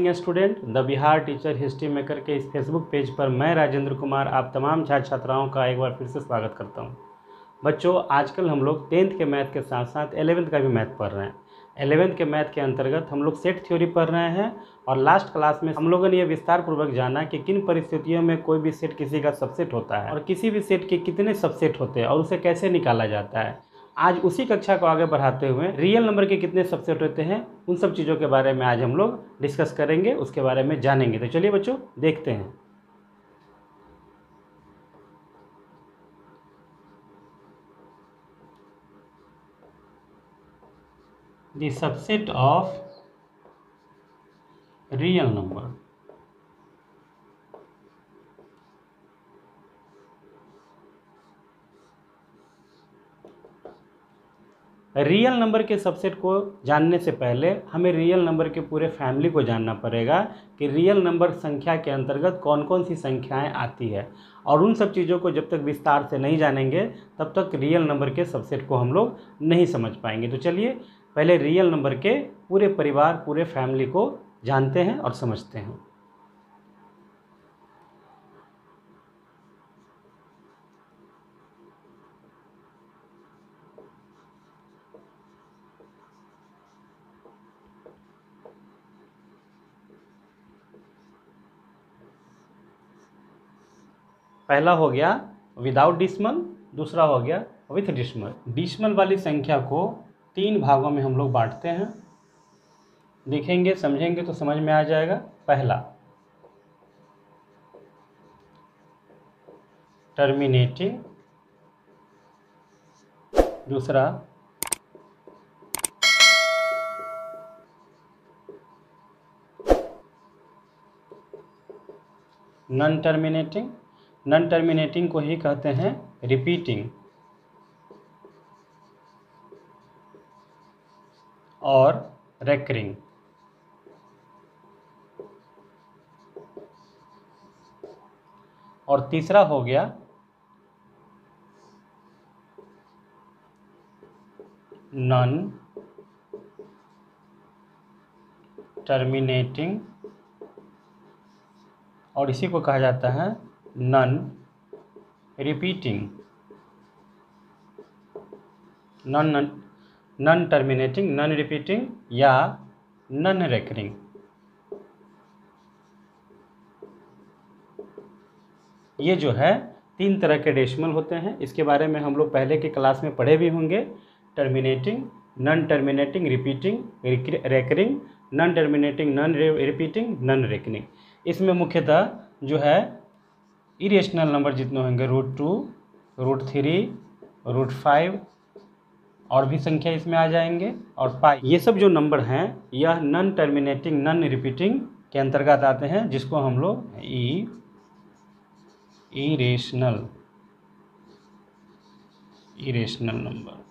Morning student. The Bihar teacher history maker के इस Facebook page पर मैं राजेंद्र कुमार आप तमाम छात्र छात्राओं का एक बार फिर से स्वागत करता हूं। बच्चों, आजकल हम लोग 10th के मैथ के साथ साथ 11th का भी मैथ पढ़ रहे हैं। 11th के मैथ के अंतर्गत हम लोग सेट थ्योरी पढ़ रहे हैं और लास्ट क्लास में हम लोगों ने यह विस्तार पूर्वक जाना कि किन परिस्थितियों में कोई भी सेट किसी का सबसेट होता है और किसी भी सेट के कितने सबसेट होते हैं और उसे कैसे निकाला जाता है। आज उसी कक्षा को आगे बढ़ाते हुए रियल नंबर के कितने सबसेट होते हैं उन सब चीज़ों के बारे में आज हम लोग डिस्कस करेंगे, उसके बारे में जानेंगे। तो चलिए बच्चों देखते हैं। The subset of real number. Real number के सबसेट को जानने से पहले हमें रियल नंबर के पूरे फैमिली को जानना पड़ेगा कि रियल नंबर संख्या के अंतर्गत कौन कौन सी संख्याएं आती है, और उन सब चीज़ों को जब तक विस्तार से नहीं जानेंगे तब तक रियल नंबर के सबसेट को हम लोग नहीं समझ पाएंगे। तो चलिए पहले रियल नंबर के पूरे परिवार, पूरे फैमिली को जानते हैं और समझते हैं। पहला हो गया विदाउट डिसिमल, दूसरा हो गया विथ डिसिमल। डिसिमल वाली संख्या को 3 भागों में हम लोग बांटते हैं। देखेंगे समझेंगे तो समझ में आ जाएगा। पहला टर्मिनेटिंग, दूसरा नॉन टर्मिनेटिंग। नॉन टर्मिनेटिंग को ही कहते हैं रिपीटिंग, और रेकरिंग। और तीसरा हो गया नॉन टर्मिनेटिंग, और इसी को कहा जाता है non repeating. Non terminating, non repeating या नॉन रेकरिंग। ये जो है 3 तरह के डेसिमल होते हैं। इसके बारे में हम लोग पहले के क्लास में पढ़े भी होंगे। Terminating, non terminating, repeating, recurring, non terminating, non repeating, non recurring. इसमें मुख्यतः जो है इरेशनल नंबर जितने होंगे √2, √3, √5 और भी संख्या इसमें आ जाएंगे, और पाई, ये सब जो नंबर हैं यह नॉन टर्मिनेटिंग, नॉन रिपीटिंग के अंतर्गत आते हैं, जिसको हम लोग इरेशनल नंबर,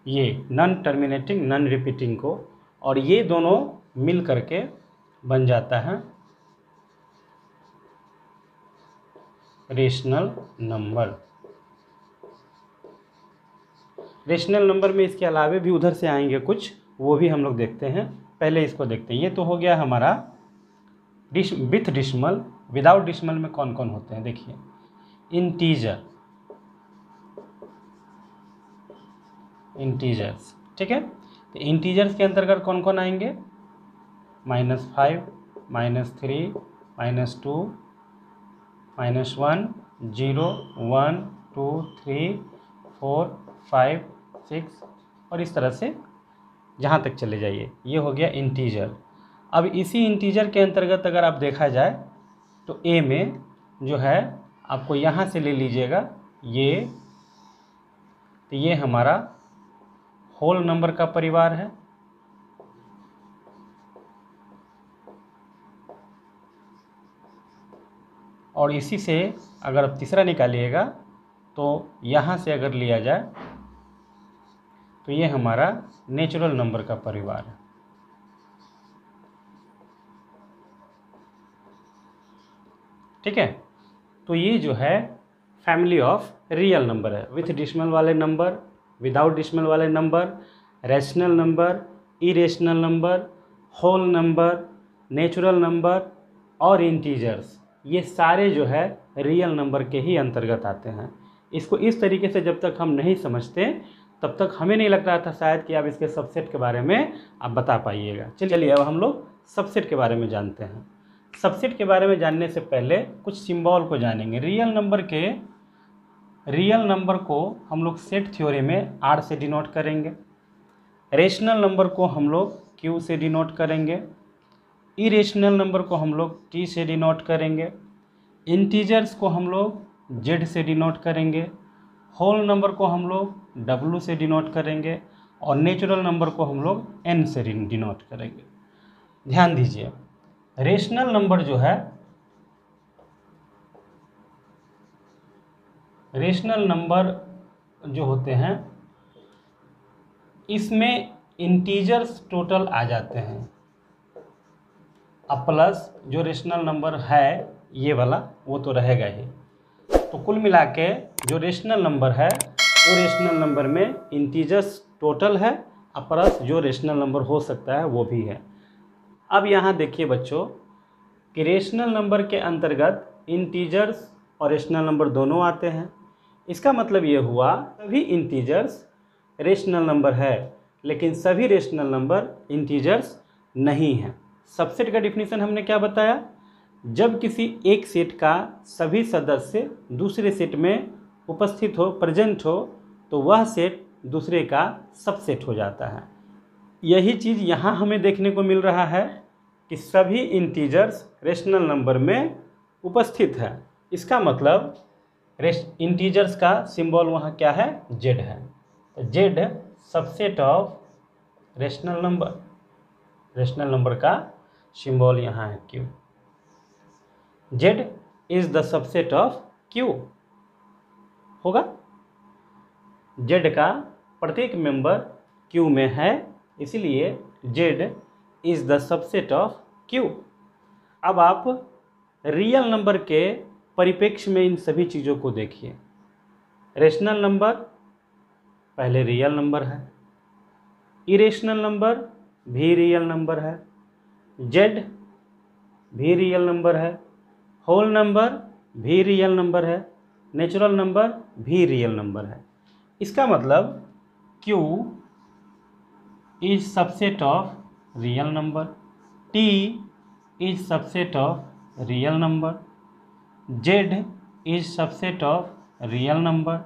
ये नॉन टर्मिनेटिंग, नॉन रिपीटिंग को, और ये दोनों मिल करके बन जाता है रेशनल नंबर। रेशनल नंबर में इसके अलावे भी उधर से आएंगे कुछ, वो भी हम लोग देखते हैं। पहले इसको देखते हैं। ये तो हो गया हमारा विथ डिसिमल। विदाउट डिसिमल में कौन कौन होते हैं देखिए। इंटीजर्स, ठीक है। तो इंटीजर्स के अंतर्गत कौन कौन आएंगे? -5, -3, -2, -1, 0, 1, 2, 3, 4, 5, 6 और इस तरह से जहाँ तक चले जाइए। ये हो गया इंटीजर। अब इसी इंटीजर के अंतर्गत अगर आप देखा जाए तो ए में जो है आपको यहाँ से ले लीजिएगा ये, तो ये हमारा होल नंबर का परिवार है। और इसी से अगर आप तीसरा निकालिएगा तो यहाँ से अगर लिया जाए तो ये हमारा नेचुरल नंबर का परिवार है। ठीक है, तो ये जो है फैमिली ऑफ रियल नंबर है, विथ डिसिमल वाले नंबर, विदाउट डिसिमल वाले number, rational number, irrational number, whole number, natural number और इंटीजर्स, ये सारे जो है रियल नंबर के ही अंतर्गत आते हैं। इसको इस तरीके से जब तक हम नहीं समझते तब तक हमें नहीं लग रहा था शायद कि आप इसके सबसेट के बारे में आप बता पाइएगा। चलिए अब हम लोग सबसेट के बारे में जानते हैं। सबसेट के बारे में जानने से पहले कुछ सिंबल को जानेंगे। रियल नंबर को हम लोग सेट थ्योरी में आर से डिनोट करेंगे, रेशनल नंबर को हम लोग क्यू से डिनोट करेंगे, इरेशनल नंबर को हम लोग टी से डिनोट करेंगे, इंटीजर्स को हम लोग जेड से डिनोट करेंगे, होल नंबर को हम लोग डब्लू से डिनोट करेंगे और नेचुरल नंबर को हम लोग एन से डिनोट करेंगे। ध्यान दीजिए, रेशनल नंबर जो है, रेशनल नंबर जो होते हैं इसमें इंटीजर्स टोटल आ जाते हैं, अब प्लस जो रेशनल नंबर है ये वाला वो तो रहेगा ही। तो कुल मिला के जो रेशनल नंबर है वो रेशनल नंबर में इंटीजर्स टोटल है और प्लस जो रेशनल नंबर हो सकता है वो भी है। अब यहाँ देखिए बच्चों कि रेशनल नंबर के अंतर्गत इंटीजर्स और रेशनल नंबर दोनों आते हैं। इसका मतलब ये हुआ सभी इंटीजर्स रेशनल नंबर है लेकिन सभी रेशनल नंबर इंटीजर्स नहीं हैं। सबसेट का डिफिनीशन हमने क्या बताया, जब किसी एक सेट का सभी सदस्य दूसरे सेट में उपस्थित हो, प्रेजेंट हो, तो वह सेट दूसरे का सबसेट हो जाता है। यही चीज़ यहाँ हमें देखने को मिल रहा है कि सभी इंटीजर्स रेशनल नंबर में उपस्थित है। इसका मतलब इंटीजर्स का सिंबल वहाँ क्या है, जेड है। तो Z subset of rational number, rational number का सिंबल यहाँ है Q. Z is the subset of Q होगा। जेड का प्रत्येक मेंबर क्यू में है, इसलिए Z is the subset of Q. अब आप रियल नंबर के परिप्रेक्ष्य में इन सभी चीज़ों को देखिए। रेशनल नंबर पहले रियल नंबर है, इरेशनल नंबर भी रियल नंबर है, जेड भी रियल नंबर है, होल नंबर भी रियल नंबर है, नेचुरल नंबर भी रियल नंबर है। इसका मतलब Q is subset of real number, T is subset of real number, Z is subset of real number,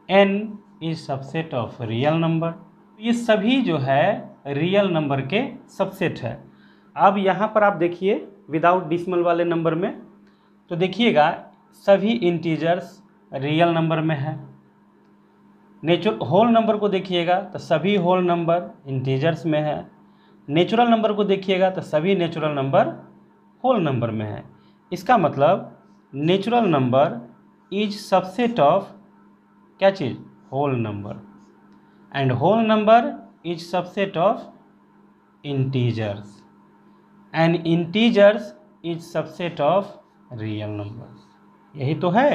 N is subset of real number. ये सभी जो है रियल नंबर के सबसेट है। अब यहाँ पर आप देखिए विदाउट डिसिमल वाले नंबर में, तो देखिएगा सभी इंटीजर्स रियल नंबर में है। होल नंबर को देखिएगा तो सभी होल नंबर इंटीजर्स में है। नेचुरल नंबर को देखिएगा तो सभी नेचुरल नंबर होल नंबर में है। इसका मतलब natural number is subset of क्या चीज़, whole number, and whole number is subset of integers, and integers is subset of real number. यही तो है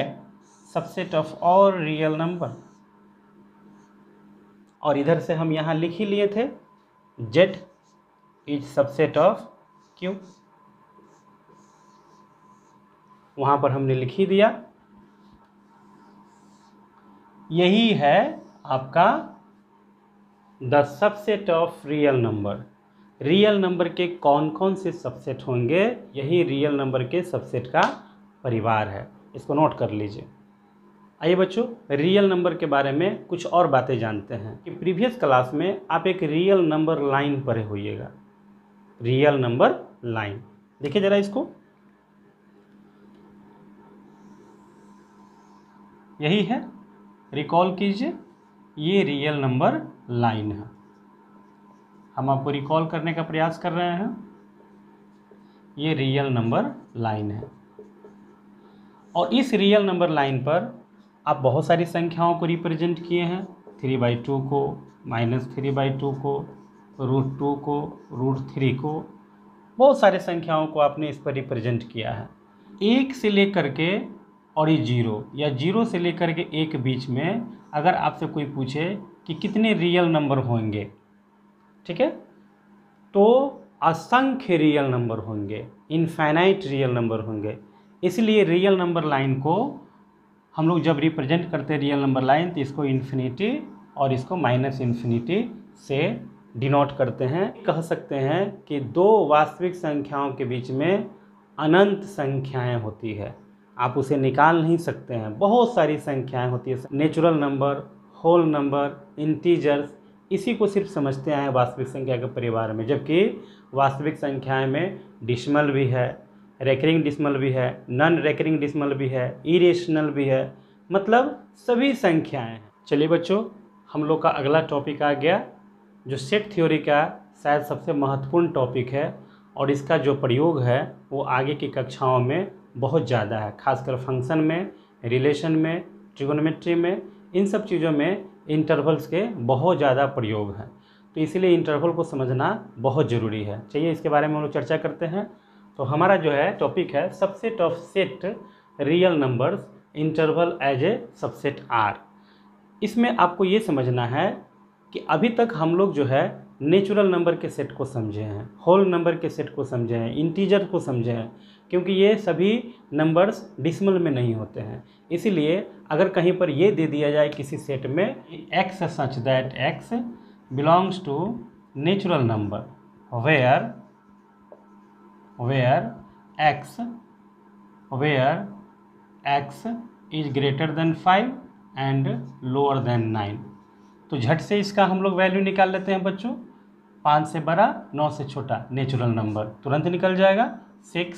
subset of all real number. और इधर से हम यहाँ लिख ही लिए थे Z is subset of Q, वहाँ पर हमने लिख ही दिया। यही है आपका the subset of real number. Real number के कौन कौन से सबसेट होंगे, यही रियल नंबर के सबसेट का परिवार है। इसको नोट कर लीजिए। आइए बच्चों रियल नंबर के बारे में कुछ और बातें जानते हैं कि प्रीवियस क्लास में आप एक रियल नंबर लाइन पढ़े होइएगा। रियल नंबर लाइन देखिए जरा इसको, यही है, रिकॉल कीजिए, ये रियल नंबर लाइन है। हम आपको रिकॉल करने का प्रयास कर रहे हैं। ये रियल नंबर लाइन है और इस रियल नंबर लाइन पर आप बहुत सारी संख्याओं को रिप्रेजेंट किए हैं। 3/2 को, -3/2 को, √2 को, √3 को, बहुत सारे संख्याओं को आपने इस पर रिप्रेजेंट किया है। 1 से लेकर के और ये 0 या 0 से लेकर के 1 बीच में अगर आपसे कोई पूछे कि कितने रियल नंबर होंगे, ठीक है। तो असंख्य रियल नंबर होंगे, इनफाइनाइट रियल नंबर होंगे। इसलिए रियल नंबर लाइन को हम लोग जब रिप्रेजेंट करते हैं रियल नंबर लाइन, तो इसको इन्फिनिटी और इसको माइनस इन्फिनिटी से डिनोट करते हैं। कह सकते हैं कि दो वास्तविक संख्याओं के बीच में अनंत संख्याएं होती है, आप उसे निकाल नहीं सकते हैं। बहुत सारी संख्याएं होती है, natural number, whole number, integers, इसी को सिर्फ समझते हैं वास्तविक संख्या के परिवार में। जबकि वास्तविक संख्याएं में डिसिमल भी है, रेकरिंग डिसिमल भी है, नॉन रेकरिंग डिसिमल भी है, इरेशनल भी है, मतलब सभी संख्याएं हैं। चलिए बच्चों, हम लोग का अगला टॉपिक आ गया, जो सेट थ्योरी का शायद सबसे महत्वपूर्ण टॉपिक है, और इसका जो प्रयोग है वो आगे की कक्षाओं में बहुत ज़्यादा है, खासकर फंक्शन में, रिलेशन में, ट्रिगोनोमेट्री में, इन सब चीज़ों में इंटरवल्स के बहुत ज़्यादा प्रयोग हैं। तो इसीलिए इंटरवल को समझना बहुत ज़रूरी है। चलिए इसके बारे में हम लोग चर्चा करते हैं। तो हमारा जो है टॉपिक है subset of set real numbers interval as a subset R. इसमें आपको ये समझना है कि अभी तक हम लोग जो है नेचुरल नंबर के सेट को समझे हैं, होल नंबर के सेट को समझे हैं, इंटीजर को समझे हैं, क्योंकि ये सभी नंबर्स डिसिमल में नहीं होते हैं। इसीलिए अगर कहीं पर ये दे दिया जाए किसी सेट में x such that x belongs to natural number where x is greater than 5 and lower than 9, तो झट से इसका हम लोग वैल्यू निकाल लेते हैं बच्चों। 5 से बड़ा, 9 से छोटा नेचुरल नंबर तुरंत निकल जाएगा। 6,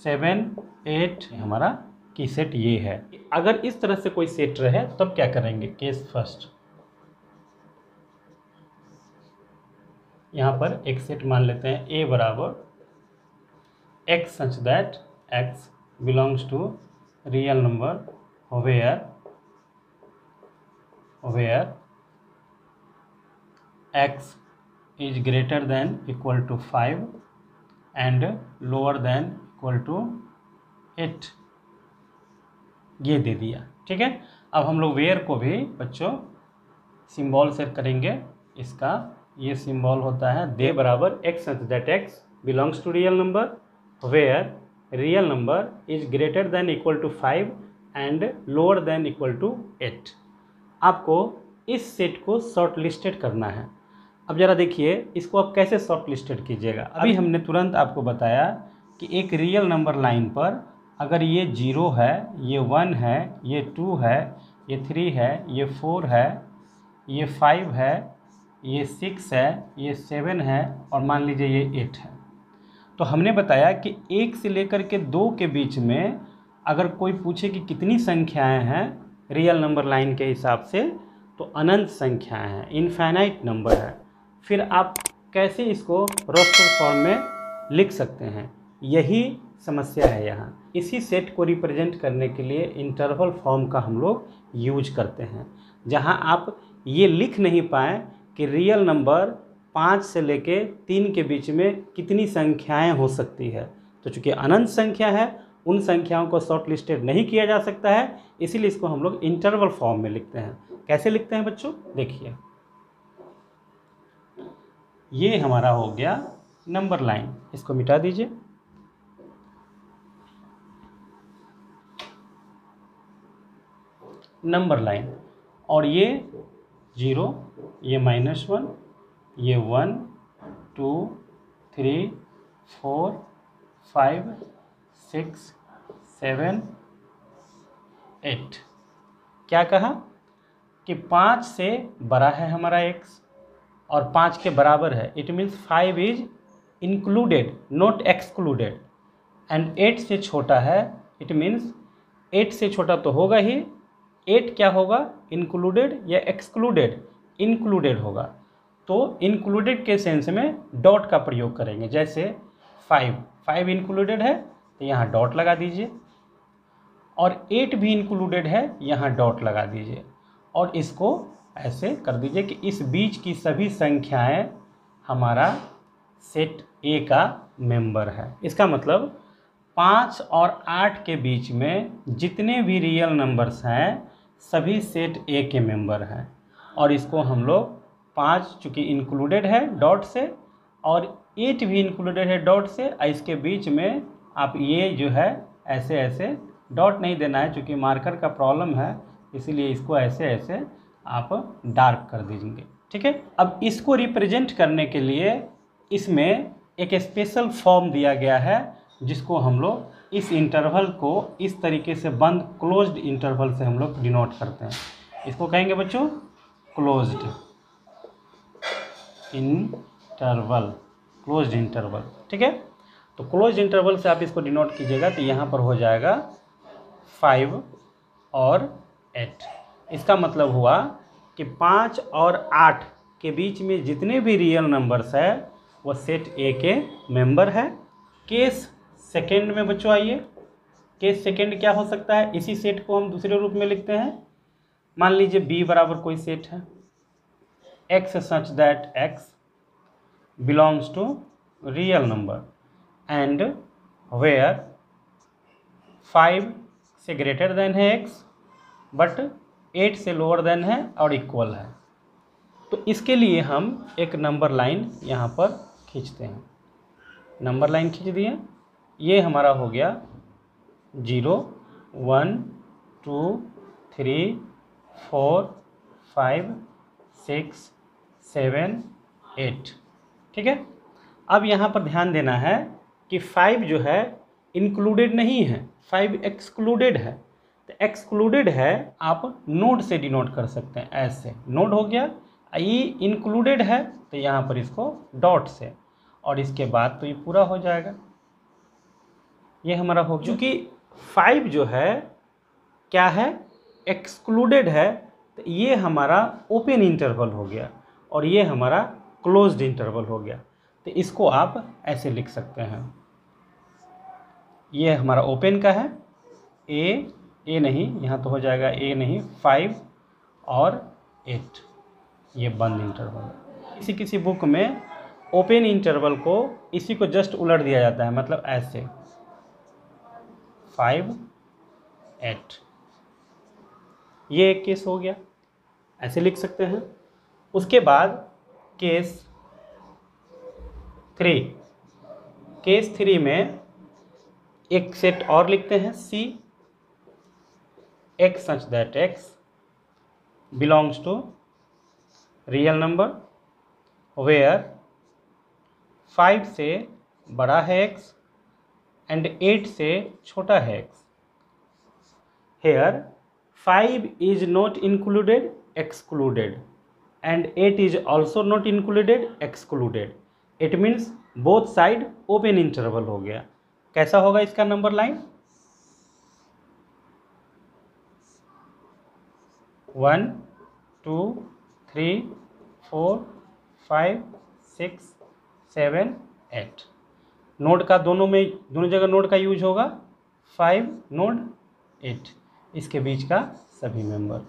7, 8 हमारा की सेट ये है। अगर इस तरह से कोई सेट रहे तब क्या करेंगे? केस फर्स्ट, यहाँ पर एक सेट मान लेते हैं A बराबर x such that x belongs to real number where x is greater than equal to 5 and lower than equal to 8, ये दे दिया, ठीक है। अब हम लोग वेयर को भी बच्चों सिंबल से करेंगे। इसका ये सिंबल होता है दे बराबर x such that x belongs to real number where real number is greater than equal to 5 and lower than equal to 8। आपको इस सेट को शॉर्ट लिस्टेड करना है। अब ज़रा देखिए इसको आप कैसे शॉर्ट लिस्टेड कीजिएगा। अभी हमने तुरंत आपको बताया कि एक रियल नंबर लाइन पर अगर ये 0 है, ये 1 है, ये 2 है, ये 3 है, ये 4 है, ये 5 है, ये 6 है, ये 7 है और मान लीजिए ये 8 है, तो हमने बताया कि 1 से लेकर के 2 के बीच में अगर कोई पूछे कि कितनी संख्याएं हैं रियल नंबर लाइन के हिसाब से, तो अनंत संख्याएं हैं, इनफाइनाइट नंबर है। फिर आप कैसे इसको रोस्टर फॉर्म में लिख सकते हैं, यही समस्या है यहाँ। इसी सेट को रिप्रेजेंट करने के लिए इंटरवल फॉर्म का हम लोग यूज करते हैं, जहाँ आप ये लिख नहीं पाएँ कि रियल नंबर 5 से लेके 3 के बीच में कितनी संख्याएं हो सकती है। तो चूँकि अनंत संख्या है, उन संख्याओं को शॉर्ट लिस्टेड नहीं किया जा सकता है, इसीलिए इसको हम लोग इंटरवल फॉर्म में लिखते हैं। कैसे लिखते हैं बच्चों? देखिए, ये हमारा हो गया नंबर लाइन, इसको मिटा दीजिए। नंबर लाइन, और ये 0, ये -1, ये 1, 2, 3, 4, 5, 6, 7, 8। क्या कहा कि 5 से बड़ा है हमारा x और 5 के बराबर है, it means 5 is included not excluded, and 8 से छोटा है, इट मीन्स 8 से छोटा तो होगा ही, 8 क्या होगा? इंक्लूडेड या एक्सक्लूडेड? इंक्लूडेड होगा। तो इंक्लूडेड के सेंस में डॉट का प्रयोग करेंगे। जैसे 5 इंक्लूडेड है तो यहाँ डॉट लगा दीजिए, और 8 भी इंक्लूडेड है, यहाँ डॉट लगा दीजिए, और इसको ऐसे कर दीजिए कि इस बीच की सभी संख्याएं हमारा सेट ए का मेंबर है। इसका मतलब 5 और 8 के बीच में जितने भी रियल नंबर्स हैं सभी सेट ए के मेंबर हैं, और इसको हम लोग 5 चूँकि इंक्लूडेड है डॉट से और 8 भी इंक्लूडेड है डॉट से, इसके बीच में आप ये जो है ऐसे ऐसे डॉट नहीं देना है, चूँकि मार्कर का प्रॉब्लम है इसीलिए इसको ऐसे ऐसे आप डार्क कर दीजिए। ठीक है, अब इसको रिप्रेजेंट करने के लिए इसमें एक स्पेशल फॉर्म दिया गया है जिसको हम लोग इस इंटरवल को इस तरीके से बंद क्लोज्ड इंटरवल से हम लोग डिनोट करते हैं। इसको कहेंगे बच्चों क्लोज्ड इंटरवल, क्लोज्ड इंटरवल। ठीक है, तो क्लोज्ड इंटरवल से आप इसको डिनोट कीजिएगा तो यहाँ पर हो जाएगा 5 और 8। इसका मतलब हुआ कि 5 और 8 के बीच में जितने भी रियल नंबर्स है वो सेट ए के मेंबर है। केस सेकेंड में बच्चों आइए, केस सेकेंड क्या हो सकता है, इसी सेट को हम दूसरे रूप में लिखते हैं। मान लीजिए बी बराबर कोई सेट है, x such that x belongs to real number and where 5 से ग्रेटर देन है एक्स बट 8 से लोअर देन है और इक्वल है। तो इसके लिए हम एक नंबर लाइन यहाँ पर खींचते हैं। नंबर लाइन खींच दिए, ये हमारा हो गया 0 1 2 3 4 5 6 7 8। ठीक है, अब यहाँ पर ध्यान देना है कि 5 जो है इंक्लूडेड नहीं है, 5 एक्सक्लूडेड है। तो एक्सक्लूडेड है आप नोड से डिनोट कर सकते हैं, ऐसे नोड हो गया। ये इंक्लूडेड है तो यहाँ पर इसको डॉट से, और इसके बाद तो ये पूरा हो जाएगा। ये हमारा हो गया। क्योंकि 5 जो है क्या है, एक्सक्लूडेड है, तो ये हमारा ओपन इंटरवल हो गया और ये हमारा क्लोज्ड इंटरवल हो गया। तो इसको आप ऐसे लिख सकते हैं, ये हमारा ओपन का है, ए नहीं, यहाँ तो हो जाएगा ए नहीं, 5 और 8 ये बंद इंटरवल है। किसी बुक में ओपन इंटरवल को इसी को जस्ट उलट दिया जाता है, मतलब ऐसे 5 8। ये एक केस हो गया, ऐसे लिख सकते हैं। उसके बाद केस 3, केस 3 में एक सेट और लिखते हैं, see x such that x belongs to real number where 5 से बड़ा है एक्स एंड 8 से छोटा है x. Here 5 is not included excluded and 8 is also not included excluded. It means both side open interval हो गया। कैसा होगा इसका नंबर लाइन, 1 2 3 4 5 6 7 8। नोड का दोनों जगह नोड का यूज होगा, 5 नोड 8, इसके बीच का सभी मेंबर,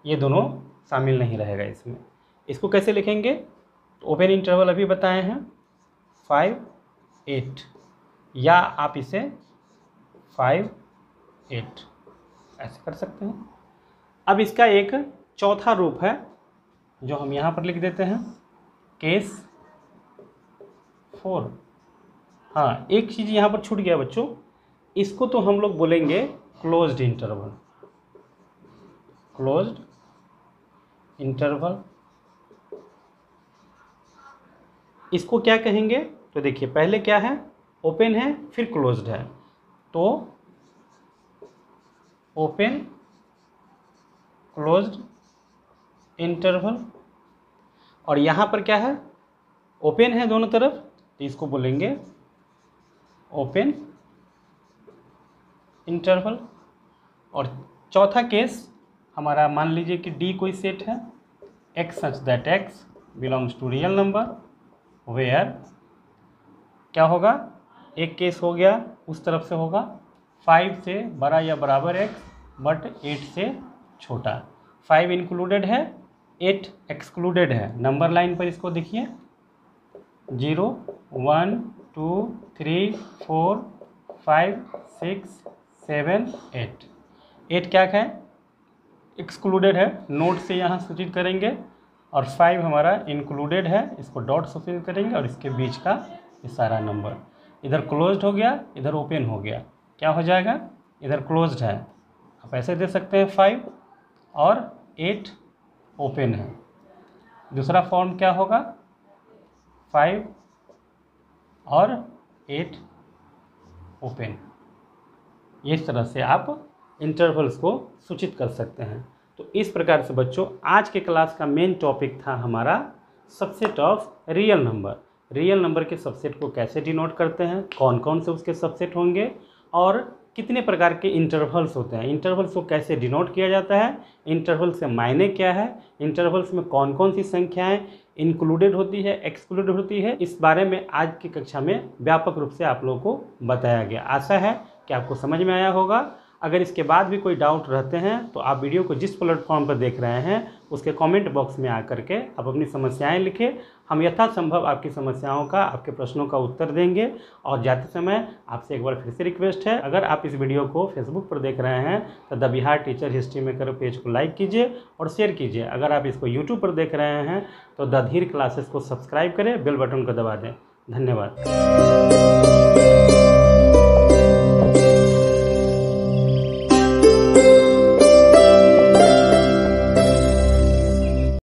ये दोनों शामिल नहीं रहेगा इसमें। इसको कैसे लिखेंगे, तो ओपन इंटरवल अभी बताए हैं 5 8, या आप इसे 5 8 ऐसे कर सकते हैं। अब इसका एक चौथा रूप है जो हम यहाँ पर लिख देते हैं, केस 4। हाँ, एक चीज़ यहाँ पर छूट गया बच्चों, इसको तो हम लोग बोलेंगे क्लोज्ड इंटरवल, क्लोज्ड इंटरवल। इसको क्या कहेंगे, तो देखिए पहले क्या है, ओपन है फिर क्लोज्ड है, तो ओपन क्लोज्ड इंटरवल। और यहाँ पर क्या है, ओपन है दोनों तरफ, तो इसको बोलेंगे ओपन इंटरवल। और चौथा केस हमारा, मान लीजिए कि डी कोई सेट है, x such that x belongs to real number where क्या होगा, एक केस हो गया उस तरफ से होगा 5 से बड़ा या बराबर एक्स बट 8 से छोटा। 5 इंक्लूडेड है, 8 एक्सक्लूडेड है। नंबर लाइन पर इसको देखिए 0 1 2 3 4 5 6 7 8। 8 क्या है, एक्सक्लूडेड है, नोट से यहाँ सूचित करेंगे, और 5 हमारा इंक्लूडेड है, इसको डॉट सूचित करेंगे, और इसके बीच का ये सारा नंबर। इधर क्लोज्ड हो गया, इधर ओपन हो गया, क्या हो जाएगा, इधर क्लोज्ड है, आप ऐसे दे सकते हैं 5 और 8 ओपन है। दूसरा फॉर्म क्या होगा, 5 और 8 ओपन। इस तरह से आप इंटरवल्स को सूचित कर सकते हैं। तो इस प्रकार से बच्चों आज के क्लास का मेन टॉपिक था हमारा subset of real number. Real number के सबसेट को कैसे डिनोट करते हैं, कौन कौन से उसके सबसेट होंगे, और कितने प्रकार के इंटरवल्स होते हैं, इंटरवल्स को कैसे डिनोट किया जाता है, इंटरवल से मायने क्या है, इंटरवल्स में कौन कौन सी संख्याएं इंक्लूडेड होती है, एक्सक्लूडेड होती है, इस बारे में आज की कक्षा में व्यापक रूप से आप लोगों को बताया गया। आशा है कि आपको समझ में आया होगा। अगर इसके बाद भी कोई डाउट रहते हैं तो आप वीडियो को जिस प्लेटफॉर्म पर देख रहे हैं उसके कमेंट बॉक्स में आकर के आप अपनी समस्याएं लिखें। हम यथासंभव आपकी समस्याओं का, आपके प्रश्नों का उत्तर देंगे। और जाते समय आपसे एक बार फिर से रिक्वेस्ट है, अगर आप इस वीडियो को फेसबुक पर देख रहे हैं तो the Bihar teacher history maker page को लाइक कीजिए और शेयर कीजिए। अगर आप इसको यूट्यूब पर देख रहे हैं तो द धीर क्लासेस को सब्सक्राइब करें, बेल बटन को दबा दें। धन्यवाद।